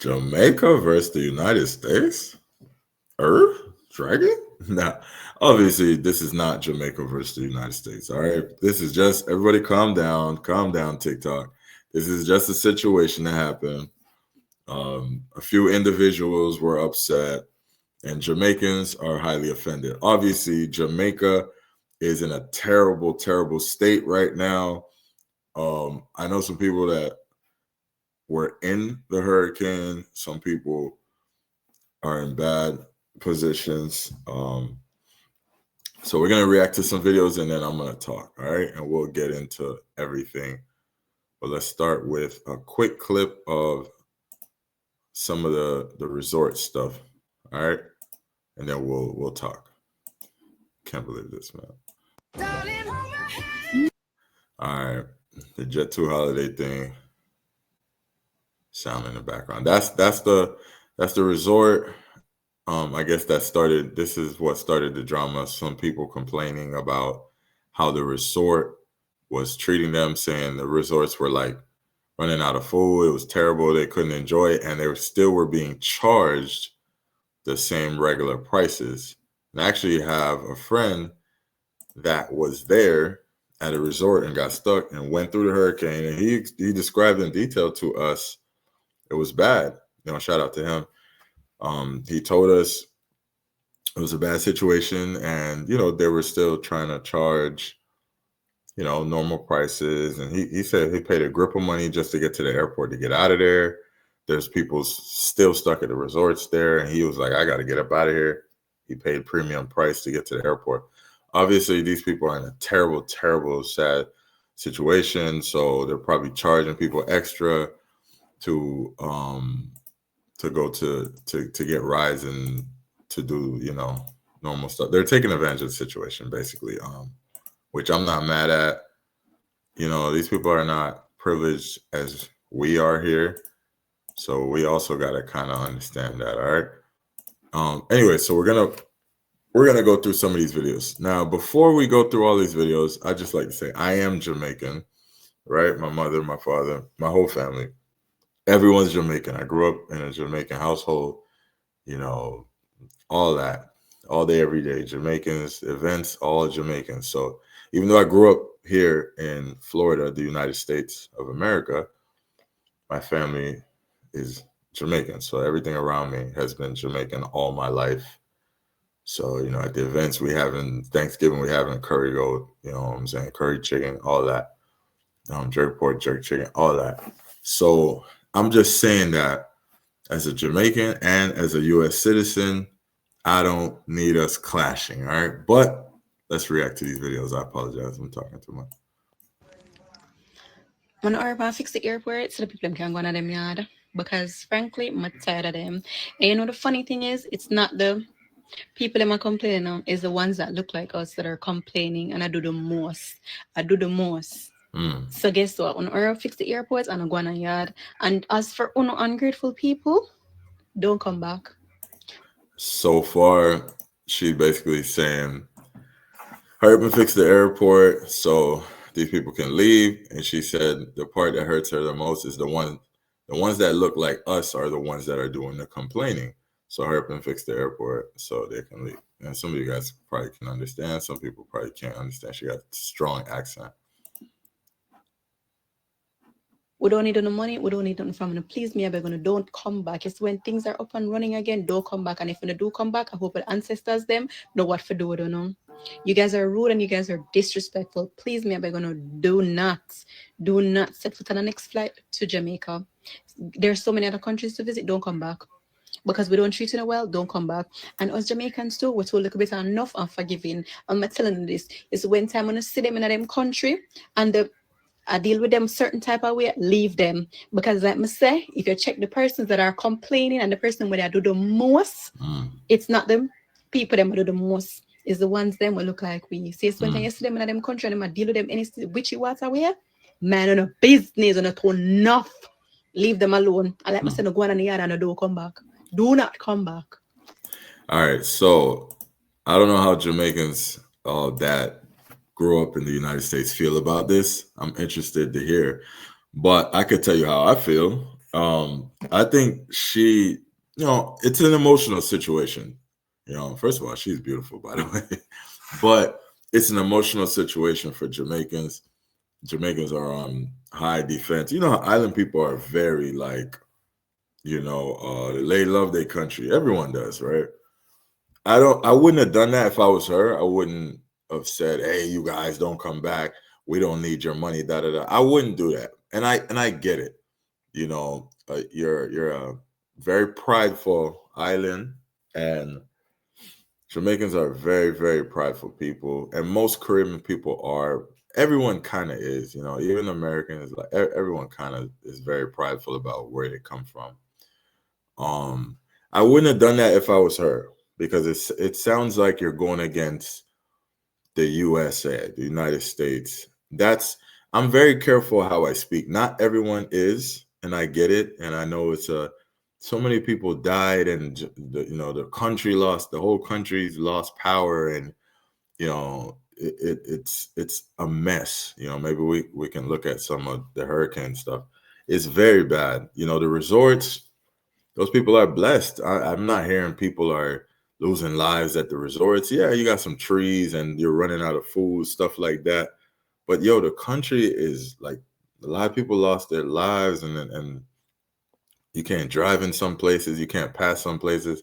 Jamaica versus the United States? Dragon? Nah, obviously, this is not Jamaica versus the United States. All right. This is just everybody calm down, TikTok. This is just a situation that happened. A few individuals were upset, and Jamaicans are highly offended. Obviously, Jamaica is in a terrible, terrible state right now. I know some people that were in the hurricane. Some people are in bad positions. So we're gonna react to some videos and then I'm gonna talk. All right, and we'll get into everything. But let's start with a quick clip of some of the resort stuff. All right, and then we'll talk. Can't believe this, man. All right, the Jet 2 holiday thing. Sound in the background. That's the resort. I guess this is what started the drama. Some people complaining about how the resort was treating them, saying the resorts were like running out of food. It was terrible. They couldn't enjoy it, and they were being charged the same regular prices. And I actually have a friend that was there at a resort and got stuck and went through the hurricane, and he described in detail to us. It was bad. Shout out to him. He told us it was a bad situation, and they were still trying to charge normal prices, and he said he paid a grip of money just to get to the airport to get out of there. There's people still stuck at the resorts there, and he was like, I got to get up out of here. He paid premium price to get to the airport. Obviously, these people are in a terrible, terrible, sad situation, so they're probably charging people extra to go to get rides and to do normal stuff. They're taking advantage of the situation, basically, which I'm not mad at. These people are not privileged as we are here, so we also got to kind of understand that. All right. Anyway, so we're gonna go through some of these videos. Now, before we go through all these videos, I just like to say I am Jamaican, right? My mother, my father, my whole family. Everyone's Jamaican. I grew up in a Jamaican household, all that, all day, every day. Jamaicans, events, all Jamaicans. So even though I grew up here in Florida, the United States of America, my family is Jamaican. So everything around me has been Jamaican all my life. So, at the events we have in Thanksgiving, we have in curry goat, what I'm saying, curry chicken, all that, jerk pork, jerk chicken, all that. So I'm just saying that as a Jamaican and as a U.S. citizen, I don't need us clashing, all right? But let's react to these videos. I apologize. I'm talking too much. When Urban fix the airport so the people can go on them yard. Because frankly, I'm tired of them. And the funny thing is, it's not the people that are complaining now, it's the ones that look like us that are complaining, and I do the most. So guess what? When Urban fix the airports and I go on a yard. And as for ungrateful people, don't come back. So far, she's basically saying, hurry up and fix the airport so these people can leave. And she said the part that hurts her the most is the ones that look like us are the ones that are doing the complaining. So hurry up and fix the airport so they can leave. And some of you guys probably can understand. Some people probably can't understand. She got a strong accent. We don't need no money. We don't need nothing from you. Please, me, I'm gonna don't come back. It's when things are up and running again, don't come back. And if you do come back, I hope the ancestors them know what to do. Don't know. You guys are rude and you guys are disrespectful. Please, me, I'm gonna do not set foot on the next flight to Jamaica. There's so many other countries to visit. Don't come back. Because we don't treat you well, don't come back. And us Jamaicans too, we're too a little bit enough and forgiving. I'm not telling you this. It's when time when you see them in them country and I deal with them certain type of way, leave them. Because like me say, if you check the persons that are complaining and the person where they do the most, it's not them people them who do the most. It's the ones them will look like we. See, it's when you see them in them country and them deal with them any witchy water way, man on a business on a to enough. Leave them alone. I like me say no go on in the yard and don't come back. Do not come back. All right, so I don't know how Jamaicans that grew up in the United States feel about this. I'm interested to hear, but I could tell you how I feel. I think she, it's an emotional situation. First of all, she's beautiful, by the way, but it's an emotional situation for Jamaicans. Jamaicans are on high defense. You know how island people are very like, they love their country. Everyone does, right? I wouldn't have done that if I was her. I wouldn't have said, "Hey, you guys don't come back. We don't need your money." Da da da. I wouldn't do that, and I get it. You're a very prideful island, and Jamaicans are very very prideful people, and most Caribbean people are. Everyone kind of is, even Americans. Like everyone kind of is very prideful about where they come from. Um, I wouldn't have done that if I was her because it sounds like you're going against the USA, the United States. That's I'm very careful how I speak. Not everyone is, and I get it, and I know so many people died, and the whole country's lost power, and it's a mess. Maybe we can look at some of the hurricane stuff. It's very bad. The resorts, those people are blessed. I'm not hearing people are losing lives at the resorts. Yeah, you got some trees and you're running out of food, stuff like that. But yo, the country is like a lot of people lost their lives, and you can't drive in some places, you can't pass some places.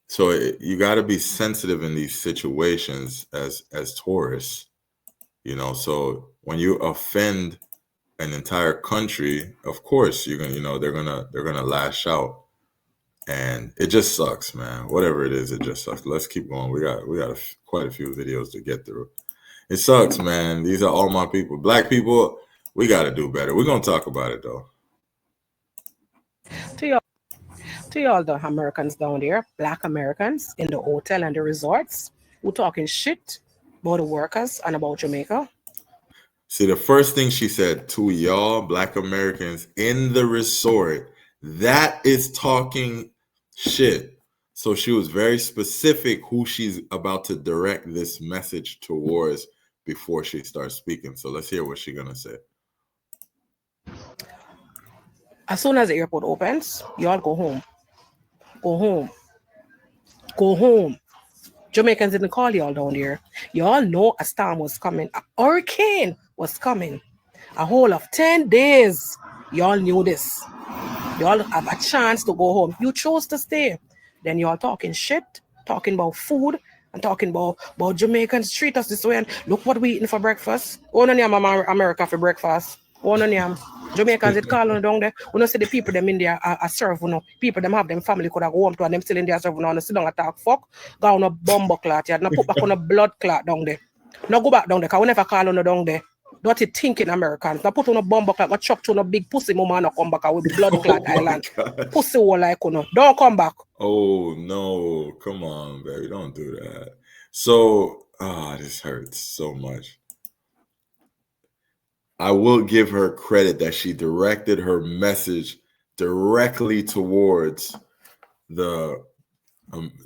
So you got to be sensitive in these situations as tourists. So when you offend an entire country, of course you're gonna, they're gonna lash out. And it just sucks, man. Whatever it is, it just sucks. Let's keep going. We got quite a few videos to get through. It sucks, man. These are all my people. Black people, we got to do better. We're gonna talk about it though. To y'all, to y'all the Americans down there, black Americans in the hotel and the resorts, who talking shit about the workers and about Jamaica. See, the first thing she said to y'all, Black Americans in the resort, that is talking shit. So she was very specific who she's about to direct this message towards before she starts speaking. So let's hear what she's gonna say. As soon as the airport opens, y'all go home. Go home. Go home. Jamaicans didn't call y'all down there. Y'all know a storm was coming. A hurricane was coming. A whole of 10 days. Y'all knew this. Y'all have a chance to go home. You chose to stay. Then y'all talking shit, talking about food, and talking about Jamaicans treat us this way. And look what we eating for breakfast. Oh, no, America for breakfast. Oh, no, Jamaicans, it call on down there. We don't see the people them in there are serve, People them have them family could have go home to and them still in there serve, and sit down and talk fuck. Go on a bomber clot, yeah. Now put back on a blood clot down there. Now go back down there, because we never call on the down there. Dirty thinking Americans. Now put on a bomb back like a chuck to a big pussy mama and come back with blood clot island. Pussy hole like don't come back. Oh no, come on, baby. Don't do that. So this hurts so much. I will give her credit that she directed her message directly towards the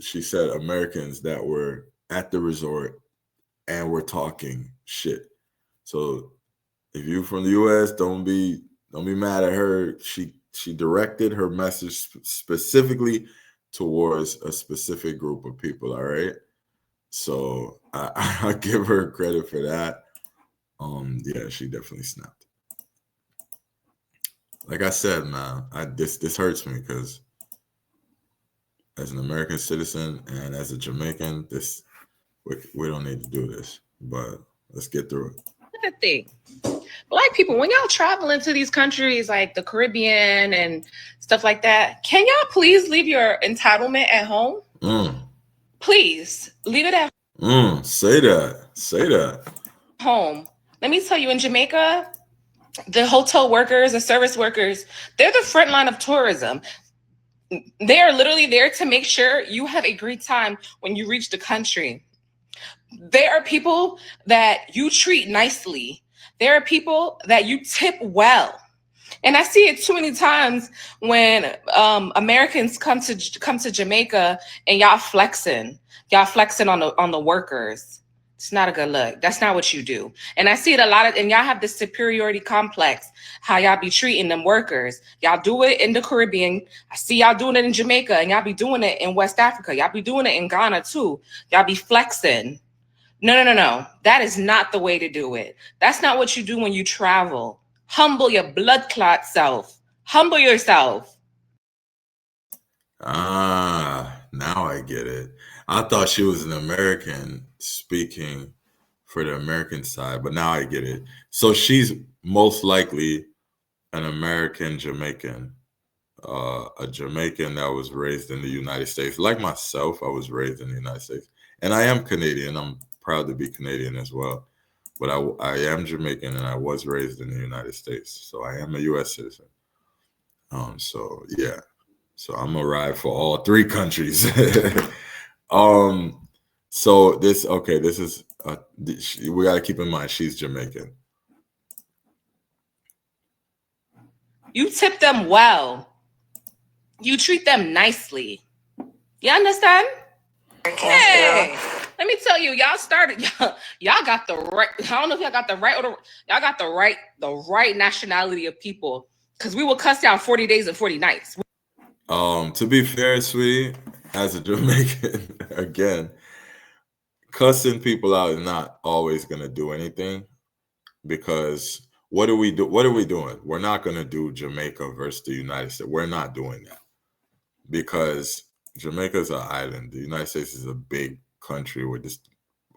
she said Americans that were at the resort and were talking shit. So if you're from the US, don't be mad at her. She directed her message specifically towards a specific group of people. All right. So I give her credit for that. Yeah, she definitely snapped. Like I said, man, this hurts me because as an American citizen and as a Jamaican, we don't need to do this. But let's get through it. The thing, Black people, when y'all travel into these countries like the Caribbean and stuff like that, can y'all please leave your entitlement at home? Please leave it at Say that home. Let me tell you, in Jamaica, the hotel workers, the service workers, they're the front line of tourism. They are literally there to make sure you have a great time when you reach the country. There are people that you treat nicely. There are people that you tip well. And I see it too many times when Americans come to Jamaica and y'all flexing on the workers. It's not a good look. That's not what you do. And I see it a lot of, and y'all have this superiority complex, how y'all be treating them workers. Y'all do it in the Caribbean. I see y'all doing it in Jamaica, and y'all be doing it in West Africa. Y'all be doing it in Ghana too. Y'all be flexing. No, no, no, no. That is not the way to do it. That's not what you do when you travel. Humble your blood clot self. Humble yourself. Now I get it. I thought she was an American speaking for the American side, but now I get it. So she's most likely an American Jamaican, a Jamaican that was raised in the United States. Like myself, I was raised in the United States, and I am Canadian. I'm proud to be Canadian as well. But I am Jamaican, and I was raised in the United States, so I am a U.S. citizen. So yeah, so I'm gonna ride for all three countries. So this is we got to keep in mind she's Jamaican. You tip them well. You treat them nicely. You understand? Hey, let me tell you, y'all started. Y'all got the right. I don't know if y'all got the right or y'all got the right nationality of people. Because we will cuss y'all 40 days and 40 nights. To be fair, sweetie, as a Jamaican, again, cussing people out is not always gonna do anything, because what do we do? What are we doing? We're not gonna do Jamaica versus the United States. We're not doing that, because Jamaica is an island. The United States is a big country with this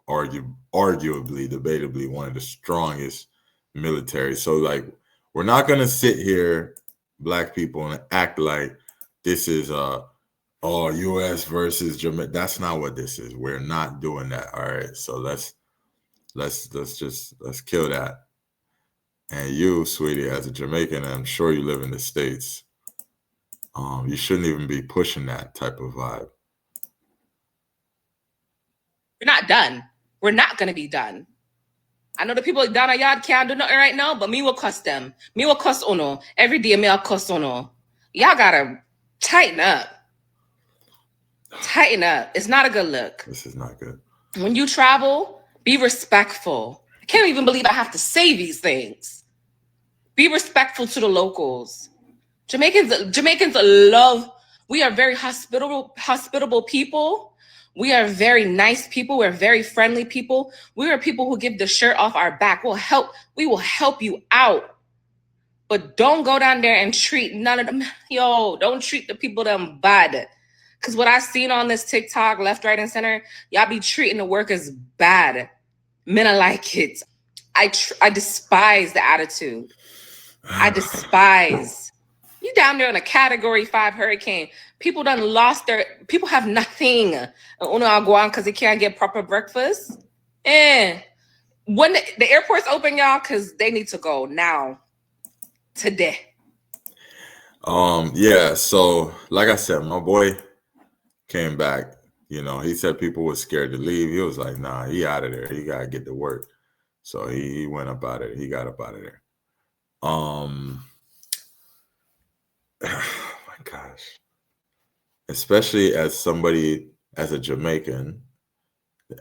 arguably, debatably, one of the strongest military. So like, we're not gonna sit here, black people, and act like this is U.S. versus Jamaica. That's not what this is. We're not doing that. All right. So let's kill that. And you, sweetie, as a Jamaican, and I'm sure you live in the States, you shouldn't even be pushing that type of vibe. We're not done. We're not gonna be done. I know the people down our yard can't do nothing right now, but me will cuss them. Me will cuss Uno. Every day me will cuss Uno. Y'all gotta tighten up. Tighten up. It's not a good look. This is not good. When you travel, be respectful. I can't even believe I have to say these things. Be respectful to the locals. Jamaicans love, we are very hospitable people. We are very nice people. We're very friendly people. We are people who give the shirt off our back. We will help you out. But don't go down there and treat none of them. Don't treat the people them bad. Because what I've seen on this TikTok, left, right, and center, y'all be treating the workers bad. Men are like it. I despise the attitude. I despise. You down there in a Category 5 hurricane. People people have nothing. Uno I'll go on because they can't get proper breakfast. And when the airport's open, y'all, because they need to go now. Today. Yeah, so like I said, my boy came back. He said people were scared to leave. He was like, nah, he out of there. He gotta get to work. So he went up out of there. He got up out of there. Oh my gosh. Especially as a Jamaican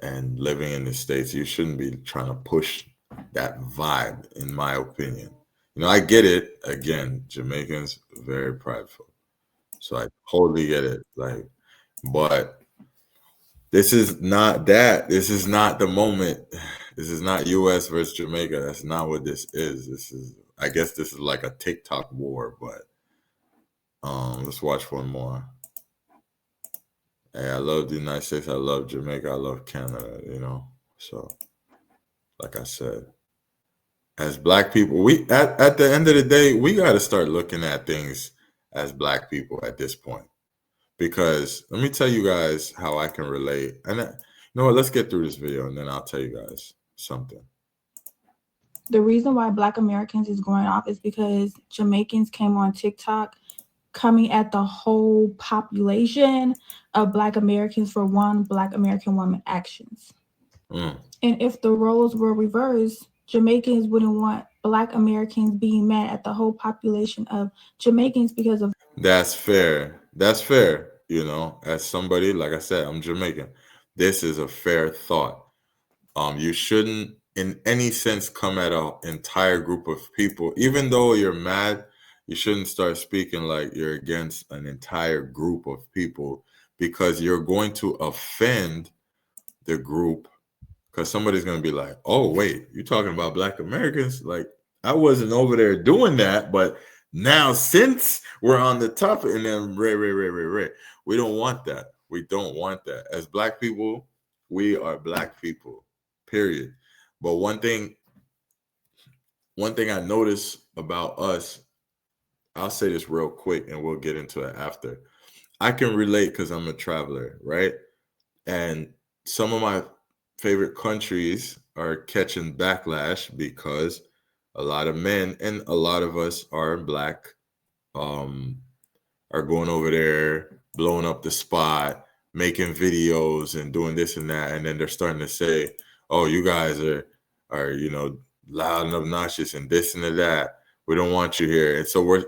and living in the States, you shouldn't be trying to push that vibe, in my opinion. I get it. Again, Jamaicans very prideful, so I totally get it. But this is not that. This is not the moment. This is not U.S. versus Jamaica. That's not what this is. I guess this is like a TikTok war. But let's watch one more. Hey, I love the United States. I love Jamaica. I love Canada. So like I said, as black people, we at the end of the day, we got to start looking at things as black people at this point. Because let me tell you guys how I can relate. And you know what? Let's get through this video, and then I'll tell you guys something. The reason why Black Americans is going off is because Jamaicans came on TikTok coming at the whole population of Black Americans for one Black American woman actions. And if the roles were reversed, Jamaicans wouldn't want Black Americans being mad at the whole population of Jamaicans because of. That's fair. That's fair. As somebody, like I said, I'm Jamaican. This is a fair thought. You shouldn't, in any sense, come at an entire group of people. Even though you're mad, you shouldn't start speaking like you're against an entire group of people, because you're going to offend the group. Because somebody's going to be like, oh, wait, you're talking about Black Americans? Like, I wasn't over there doing that, but now since we're on the topic, and then we don't want that. We don't want that. As Black people, we are Black people, period. But one thing I notice about us, I'll say this real quick and we'll get into it after. I can relate because I'm a traveler, right? And some of my favorite countries are catching backlash because a lot of men and a lot of us are Black, um, are going over there, blowing up the spot, making videos and doing this and that, and then they're starting to say, "Oh, you guys are loud and obnoxious and this and that. We don't want you here." And so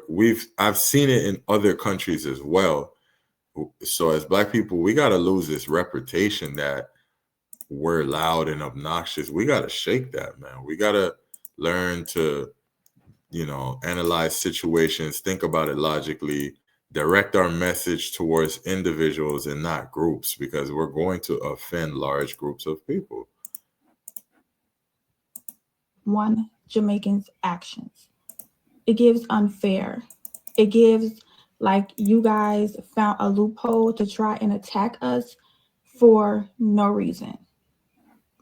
I've seen it in other countries as well. So as Black people, we got to lose this reputation that we're loud and obnoxious. We got to shake that, man. We got to learn to analyze situations, think about it logically, direct our message towards individuals and not groups, because we're going to offend large groups of people. One, Jamaicans' actions. It gives unfair. It gives like you guys found a loophole to try and attack us for no reason.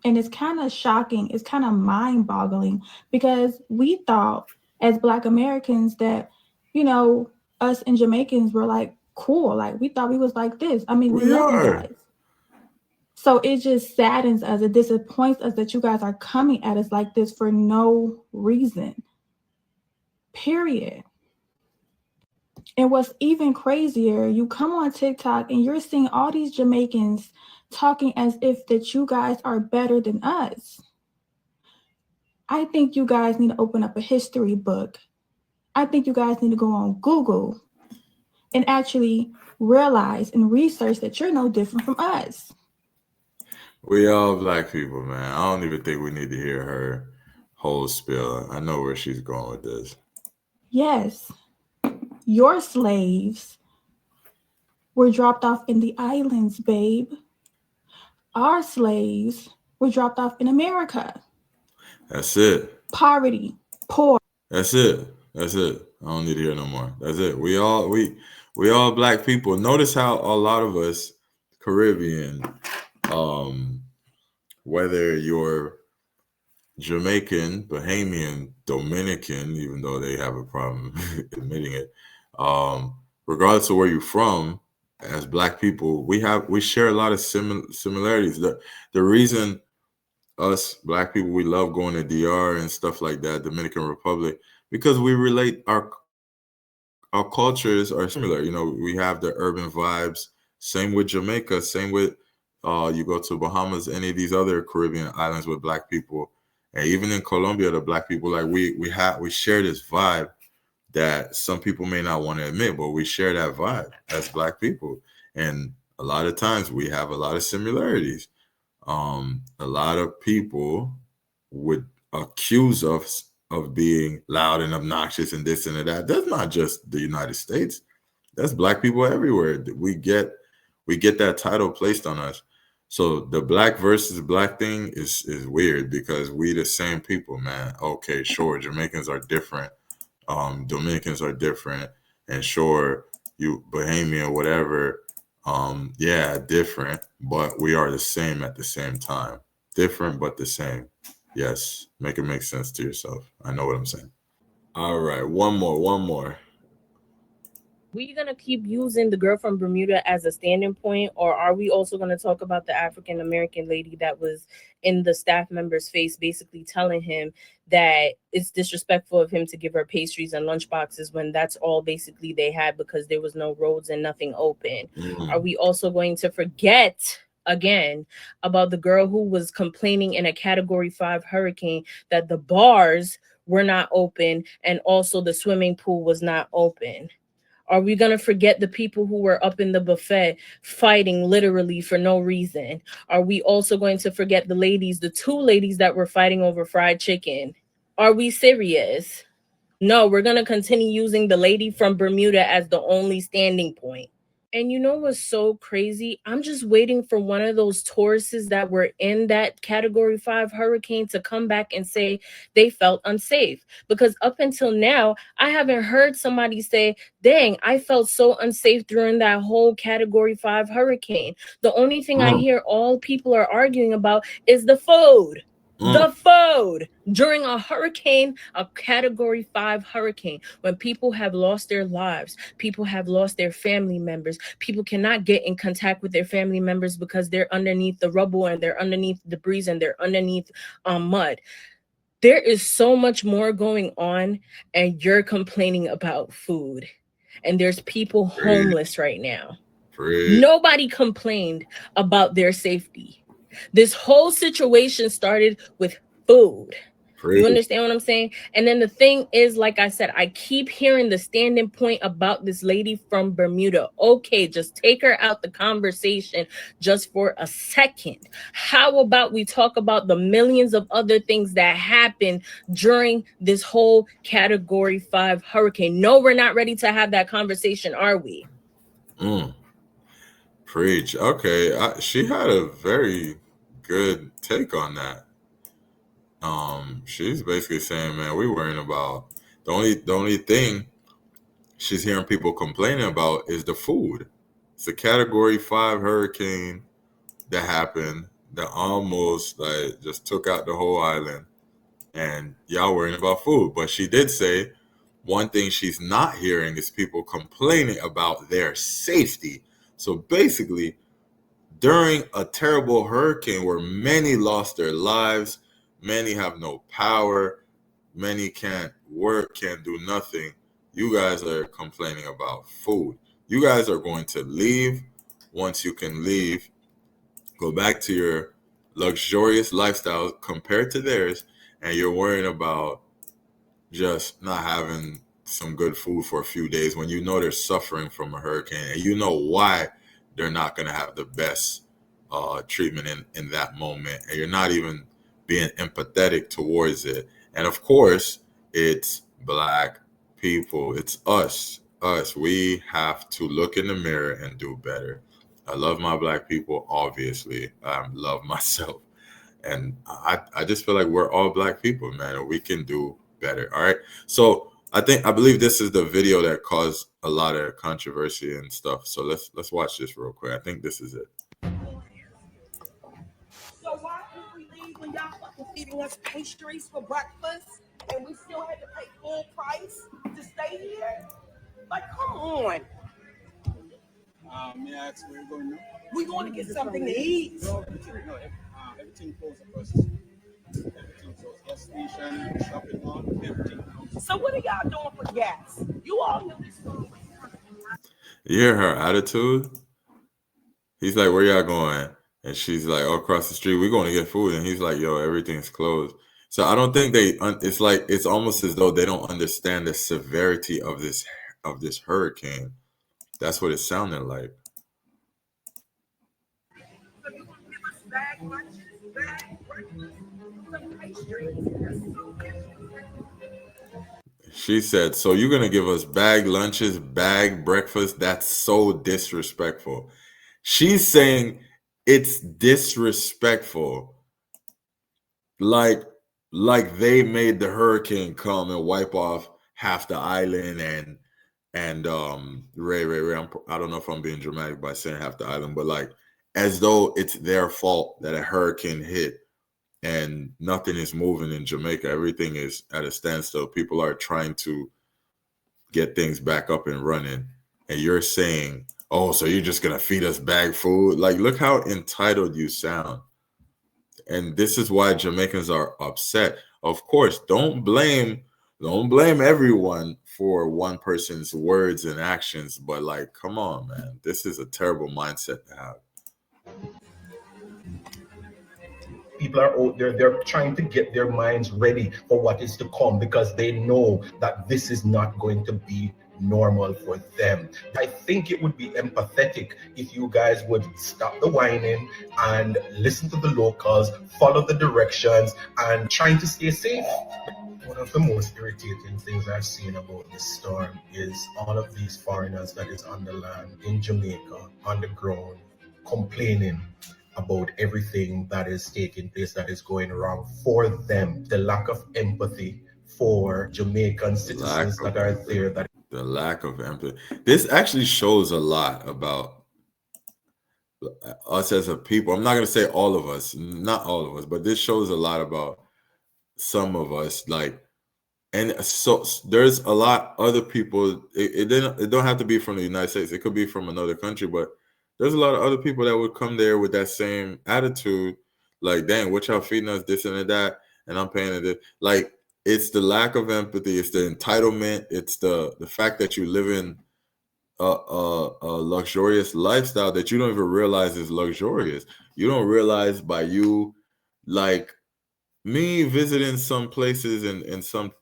And it's kind of shocking. It's kind of mind boggling because we thought as Black Americans that, you know, us and Jamaicans were like cool. Like we thought we was like this. I mean, we We love you are. guys. So it just saddens us. It disappoints us that you guys are coming at us like this for no reason. Period. And what's even crazier, you come on TikTok and you're seeing all these Jamaicans talking as if that you guys are better than us. I think you guys need to open up a history book. I think you guys need to go on Google and actually realize and research that you're no different from us. We all Black people, man. I don't even think we need to hear her whole spiel. I know where she's going with this. Yes, your slaves were dropped off in the islands, babe. Our slaves were dropped off in America. That's it. Poverty, poor. That's it. That's it. I don't need to hear no more. That's it. We all Black people. Notice how a lot of us Caribbean, um, whether you're Jamaican, Bahamian, Dominican, even though they have a problem admitting it, regardless of where you're from, as Black people, we share a lot of similarities. The reason us Black people, we love going to DR and stuff like that, Dominican Republic, because we relate, our cultures are similar. We have the urban vibes. Same with Jamaica. Same with you go to Bahamas, any of these other Caribbean islands with Black people, and even in Colombia, the Black people, like we share this vibe that some people may not want to admit, but we share that vibe as Black people, and a lot of times we have a lot of similarities. A lot of people would accuse us of being loud and obnoxious and this and that. That's not just the United States. That's Black people everywhere. We get that title placed on us. So the Black versus Black thing is weird because we the same people, man. Okay, sure, Jamaicans are different. Dominicans are different, and sure, you Bahamian, whatever. Yeah, different, but we are the same at the same time. Different but the same. Yes, make it make sense to yourself. I know what I'm saying. All right, one more. We gonna keep using the girl from Bermuda as a standing point, or are we also gonna talk about the African American lady that was in the staff member's face, basically telling him that it's disrespectful of him to give her pastries and lunch boxes when that's all basically they had because there was no roads and nothing open? Are we also going to forget again about the girl who was complaining in a Category 5 hurricane that the bars were not open and also the swimming pool was not open? Are we going to forget the people who were up in the buffet fighting literally for no reason? Are we also going to forget the ladies, the two ladies that were fighting over fried chicken? Are we serious? No, we're going to continue using the lady from Bermuda as the only standing point. And you know what's so crazy? I'm just waiting for one of those tourists that were in that category 5 hurricane to come back and say they felt unsafe. Because up until now, I haven't heard somebody say, dang, I felt so unsafe during that whole category 5 hurricane. The only thing I hear all people are arguing about is the food. The food during a hurricane, a category 5 hurricane, when people have lost their lives, people have lost their family members, people cannot get in contact with their family members because they're underneath the rubble and they're underneath debris and they're underneath mud. There is so much more going on, and you're complaining about food. And there's people homeless right now. Nobody complained about their safety. This whole situation started with food. You understand what I'm saying? And then the thing is, like I said, I keep hearing the standing point about this lady from Bermuda. Okay, just take her out the conversation just for a second. How about we talk about the millions of other things that happened during this whole category 5 hurricane? No, we're not ready to have that conversation, are we? Preach. Okay, she had a very good take on that. She's basically saying, man, we worrying about the only thing she's hearing people complaining about is the food. It's a category 5 hurricane that happened that almost like just took out the whole island, and y'all worrying about food. But she did say one thing she's not hearing is people complaining about their safety. So basically, during a terrible hurricane where many lost their lives, many have no power, many can't work, can't do nothing, you guys are complaining about food. You guys are going to leave. Once you can leave, go back to your luxurious lifestyle compared to theirs, and you're worrying about just not having some good food for a few days when you know they're suffering from a hurricane and you know why they're not going to have the best treatment in that moment, and you're not even being empathetic towards it. And of course, it's Black people. It's us. We have to look in the mirror and do better. I love my Black people, obviously. I love myself. And I just feel like we're all Black people, man, and we can do better. All right. So I believe this is the video that caused a lot of controversy and stuff. So let's watch this real quick. I think this is it. So why did we leave when y'all fucking feeding us pastries for breakfast and we still had to pay full price to stay here? Like, come on. May I ask where you're going now? We're going to get something to eat. No, everything closed first. Everything closed. Gas station, shopping mall, everything closed. So what are y'all doing for gas? You all know this song. You hear her attitude? He's like, where y'all going? And she's like, oh, across the street, we're going to get food. And he's like, yo, everything's closed. So I don't think it's like, it's almost as though they don't understand the severity of this hurricane. That's what it sounded like. So you want to give us bag lunches, bag breakfast, some pastries? She said, so you're going to give us bag lunches, bag breakfast? That's so disrespectful. She's saying it's disrespectful. Like they made the hurricane come and wipe off half the island and Ray, I don't know if I'm being dramatic by saying half the island, but like as though it's their fault that a hurricane hit and nothing is moving in Jamaica. Everything is at a standstill. People are trying to get things back up and running. And you're saying, oh, so you're just going to feed us bag food? Like, look how entitled you sound. And this is why Jamaicans are upset. Of course, don't blame everyone for one person's words and actions. But like, come on, man. This is a terrible mindset to have. People are out there, they're trying to get their minds ready for what is to come because they know that this is not going to be normal for them. I think it would be empathetic if you guys would stop the whining and listen to the locals, follow the directions, and trying to stay safe. One of the most irritating things I've seen about this storm is all of these foreigners that is on the land in Jamaica, on the ground, complaining about everything that is taking place, that is going wrong for them. The lack of empathy for Jamaican citizens that are there. The lack of empathy. This actually shows a lot about us as a people. I'm not going to say all of us, not all of us, but this shows a lot about some of us. Like, and so there's a lot other people. It don't have to be from the United States. It could be from another country, but there's a lot of other people that would come there with that same attitude. Like, dang, what y'all feeding us, this and that, and I'm paying it. Like, it's the lack of empathy. It's the entitlement. It's the fact that you live in a luxurious lifestyle that you don't even realize is luxurious. You don't realize by you, like me visiting some places in some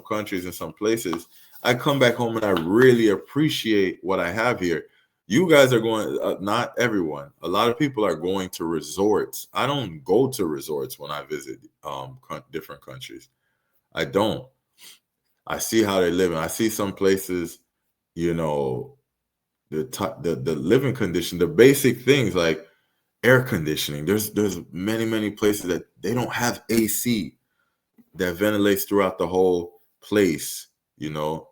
countries, in some places, I come back home and I really appreciate what I have here. You guys are going, not everyone. A lot of people are going to resorts. I don't go to resorts when I visit different countries. I don't. I see how they live, and I see some places, you know, the living condition, the basic things like air conditioning. There's many places that they don't have AC that ventilates throughout the whole place. You know,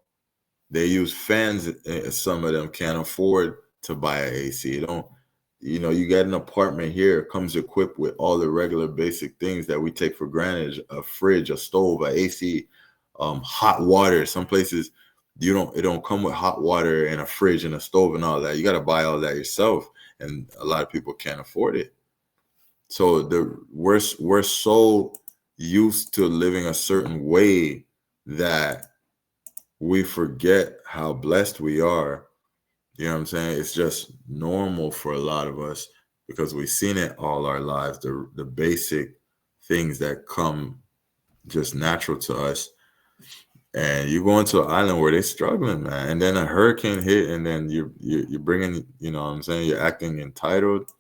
they use fans. Some of them can't afford to buy an AC. They don't. You know, you get an apartment here, it comes equipped with all the regular basic things that we take for granted: a fridge, a stove, a AC, hot water. Some places it don't come with hot water and a fridge and a stove and all that. You got to buy all that yourself, and a lot of people can't afford it. So we're so used to living a certain way that we forget how blessed we are. You know what I'm saying? It's just normal for a lot of us because we've seen it all our lives. The basic things that come just natural to us. And you go into an island where they're struggling, man, and then a hurricane hit, and then you're bringing, you know what I'm saying, you're acting entitled.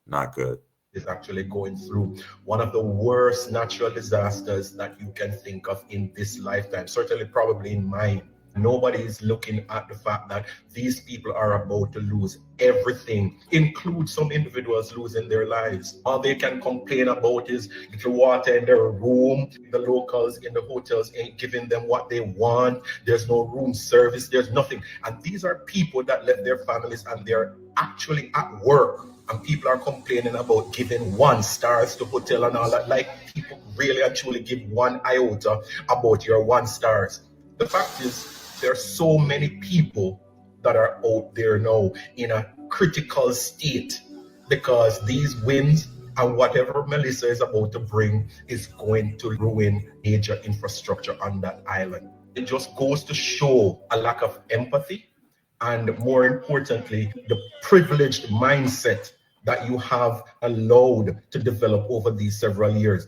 Not good. Is actually going through one of the worst natural disasters that you can think of in this lifetime, certainly probably in mine. Nobody is looking at the fact that these people are about to lose everything, include some individuals losing their lives. All they can complain about is little water in their room. The locals in the hotels ain't giving them what they want. There's no room service. There's nothing. And these are people that left their families and they're actually at work. And people are complaining about giving 1 stars to hotel and all that. Like, people really and truly give 1 iota about your 1 stars. The fact is, there are so many people that are out there now in a critical state because these winds and whatever Melissa is about to bring is going to ruin major infrastructure on that island. It just goes to show a lack of empathy and, more importantly, the privileged mindset that you have allowed to develop over these several years.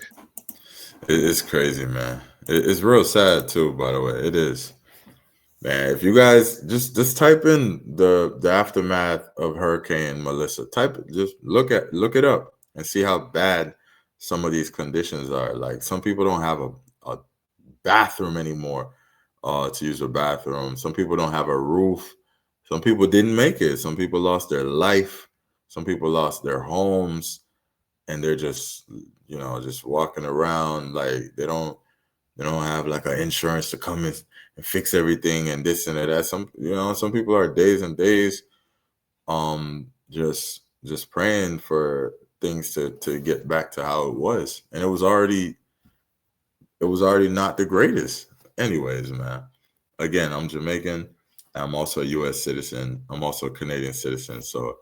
It's crazy, man. It's real sad too, by the way. It is. Man, if you guys just type in the aftermath of Hurricane Melissa, just look it up and see how bad some of these conditions are. Like, some people don't have a bathroom anymore to use a bathroom. Some people don't have a roof. Some people didn't make it. Some people lost their life. Some people lost their homes, and they're just, you know, just walking around like they don't have like an insurance to come and fix everything and this and that. Some people are days and days just praying for things to get back to how it was. And it was already not the greatest. Anyways, man. Again, I'm Jamaican. I'm also a US citizen. I'm also a Canadian citizen. So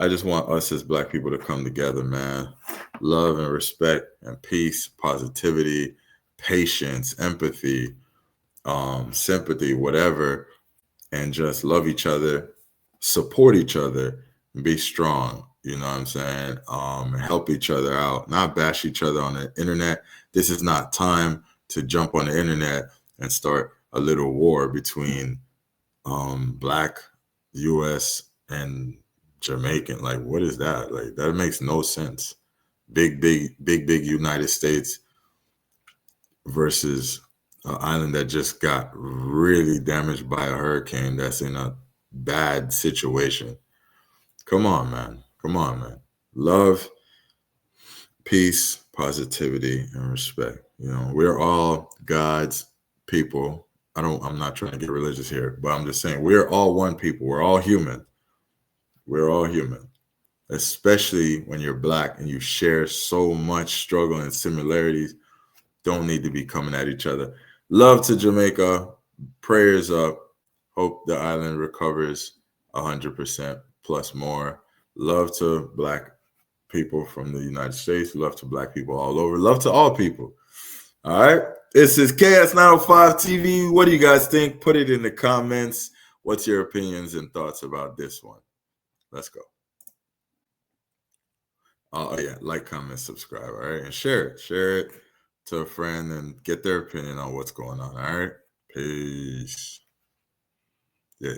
I just want us as Black people to come together, man. Love and respect and peace, positivity, patience, empathy, sympathy, whatever, and just love each other, support each other, and be strong. You know what I'm saying? Help each other out, not bash each other on the internet. This is not time to jump on the internet and start a little war between Black US and Jamaican. Like, what is that? Like, that makes no sense. Big United States versus an island that just got really damaged by a hurricane that's in a bad situation. Come on, man. Come on, man. Love, peace, positivity, and respect. You know, we're all God's people. I'm not trying to get religious here, but I'm just saying we're all one people. We're all human. We're all human. Especially when you're Black and you share so much struggle and similarities. Don't need to be coming at each other. Love to Jamaica. Prayers up. Hope the island recovers 100% plus more. Love to Black people from the United States. Love to Black people all over. Love to all people. All right. This is KS905 TV. What do you guys think? Put it in the comments. What's your opinions and thoughts about this one? Let's go. Oh, yeah. Like, comment, subscribe. All right. And share it. Share it to a friend and get their opinion on what's going on. All right. Peace. Yeah.